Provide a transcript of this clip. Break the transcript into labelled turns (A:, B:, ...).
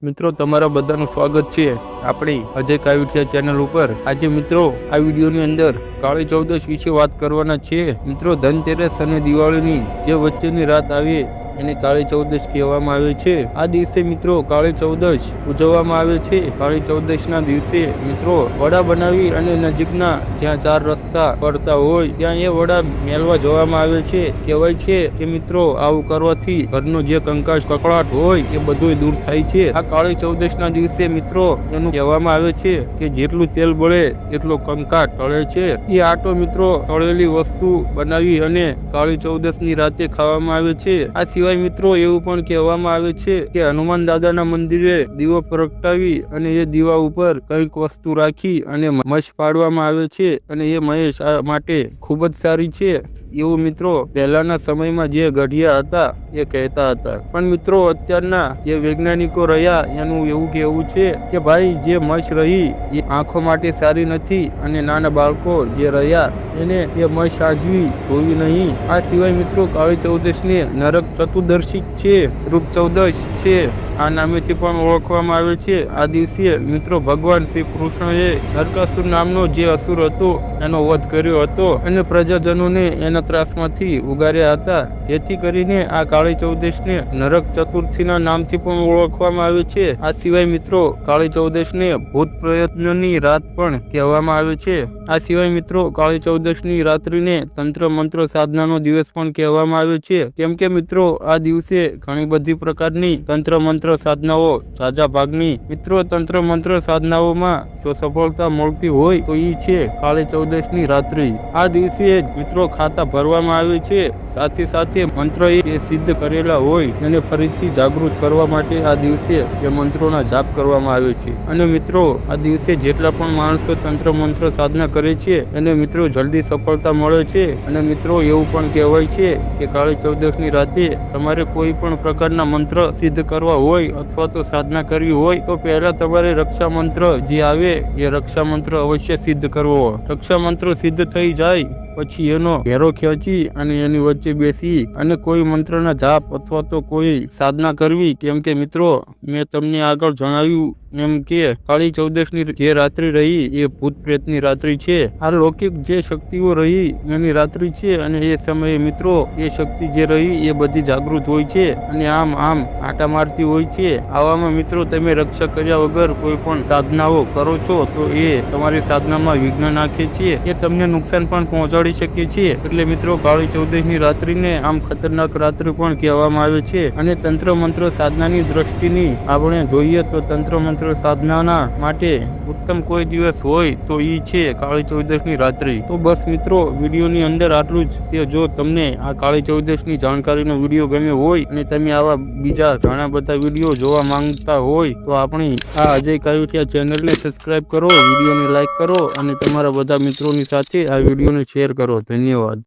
A: મિત્રો તમારા બધાનું સ્વાગત છે આપણી અજય કાવિઠિયા ચેનલ ઉપર। આજે મિત્રો આ વિડીયોની અંદર કાળી ચૌદશ વિશે વાત કરવાના છે। મિત્રો ધનતેરસ અને દિવાળીની જે વચ્ચેની રાત આવે એને કાળી ચૌદશ કહેવામાં આવે છે। આ દિવસે મિત્રો કાળી ચૌદશ ઉજવવામાં આવે છે। કાળી ચૌદશના દિવસે મિત્રો વડા બનાવી અને નજીકના જ્યાં ચાર રસ્તા પડતા હોય ત્યાં એ વડા મેળવા જવામાં આવે છે। કહેવાય છે કે મિત્રો આવું કરવાથી ઘરનો જે કંકાસ કકળાટ હોય એ બધું દૂર થાય છે। આ કાળી ચૌદશના દિવસે મિત્રો એનું કહેવામાં આવે છે કે જેટલું તેલ બળે એટલો કંકાટ ટળે છે। એ આટો મિત્રો તળેલી વસ્તુ બનાવી અને કાળી ચૌદશની રાતે ખાવામાં આવે છે। આ સિવાય મિત્રો એવું પણ કહેવામાં આવે છે કે હનુમાન દાદાના મંદિરે દીવો પ્રગટાવી અને એ દીવા ઉપર કંઈક વસ્તુ રાખી અને મશ પાડવામાં આવે છે અને એ મહેશ માટે ખૂબ જ સારી છે એવું મિત્રો પહેલાના સમયમાં જે ગઢિયા હતા એ કહેતા હતા। પણ મિત્રો અત્યારના જે વૈજ્ઞાનિકો રહ્યા એનું એવું કહેવું છે કે ભાઈ જે મશ રહી એ આંખો માટે સારી નથી અને નાના બાળકો જે રહ્યા એને એ મશ આજવી જોવી નહીં। આ સિવાય મિત્રો કાળી ચૌદશને નરક ચતુર્દશી છે, રૂપ ચૌદશ છે આ નામેથી પણ ઓળખવામાં આવે છે। આ દિવસે મિત્રો ભગવાન શ્રી કૃષ્ણએ નરકાસુર નામનો જે અસુર હતો એનો વધ કર્યો હતો અને પ્રજાજનોને એના ત્રાસમાંથી ઉગાર્યા હતા। જેથી કરીને આ કાળી ચૌદશને નરક ચતુર્થીના નામથી પણ ઓળખવામાં આવે છે। આ સિવાય મિત્રો કાળી ચૌદશને ભૂત પ્રયત્નની રાત પણ કહેવામાં આવે છે। આ સિવાય મિત્રો કાળી ચૌદશની રાત્રિને તંત્ર મંત્ર સાધનાનો દિવસ પણ કહેવામાં આવે છે। કેમ કે મિત્રો આ દિવસે ઘણી બધી પ્રકારની તંત્ર મંત્ર સાધનાઓ ઝાઝા ભાગની મિત્રો તંત્ર મંત્ર સાધનાઓમાં જો સફળતા મળતી હોય તો એ છે કાળી ચૌદશની રાત્રિ। આ દિવસે મિત્રો ખાતા ભરવામાં આવે છે। સાથે સાથે મંત્ર એ સિદ્ધ કરેલા હોય એને ફરીથી જાગૃત કરવા માટે આ દિવસે એ મંત્રોના જાપ કરવામાં આવે છે। અને મિત્રો આ દિવસે જેટલા પણ માણસો તંત્ર મંત્ર સાધના કરે છે એને મિત્રો જલ્દી સફળતા મળે છે। અને મિત્રો એવું પણ કહેવાય છે કે કાળી ચૌદશની રાતે તમારે કોઈ પણ પ્રકારના મંત્ર સિદ્ધ કરવા હોય અથવા તો સાધના કરવી હોય તો પહેલા તમારે રક્ષા મંત્ર જે આવે એ રક્ષા મંત્ર અવશ્ય સિદ્ધ કરવો। રક્ષા મંત્ર સિદ્ધ થઈ જાય પછી એનો ઘેરો ખેંચી અને એની વચ્ચે બેસી અને કોઈ મંત્રના જાપ અથવા તો કોઈ સાધના કરવી। કેમ કે મિત્રો મેં તમને આગળ જણાવ્યું એમ કે કાળી ચૌદશની જે રાત્રિ રહી એ ભૂત પ્રેતની રાત્રિ છે। આ લૌકિક જે શક્તિઓ રહી એની રાત્રિ છે અને એ સમયે મિત્રો એ શક્તિ જે રહી એ બધી જાગૃત હોય છે અને આમ આટા મારતી હોય છે। આવામાં મિત્રો તમે રક્ષા કર્યા વગર કોઈ પણ સાધનાઓ કરો છો તો એ તમારી સાધનામાં વિઘ્ન નાખે છે, એ તમને નુકસાન પણ પહોંચાડી શકે છે। એટલે મિત્રો કાળી ચૌદશની રાત્રિને આમ ખતરનાક રાત્રિ પણ કહેવામાં આવે છે। અને તંત્ર મંત્ર સાધનાની દ્રષ્ટિની આપણે જોઈએ તો તંત્ર મંત્ર સાધનાના માટે ઉત્તમ કોઈ દિવસ હોય તો ઈ છે કાળી ચૌદશની રાત્રિ। તો બસ મિત્રો વિડીયોની અંદર આટલું જ। તે જો તમને આ કાળી ચૌદશની જાણકારીનો વિડીયો ગમ્યો હોય અને તમે આવા બીજા ઘણા બધા વિડીયો જોવા માંગતા હોય તો આપણી આ અજય કાવિઠિયા ચેનલને સબસ્ક્રાઇબ કરો, વિડીયોને લાઈક કરો અને તમારા બધા મિત્રોની સાથે આ વિડીયોને શેર કરો। ધન્યવાદ।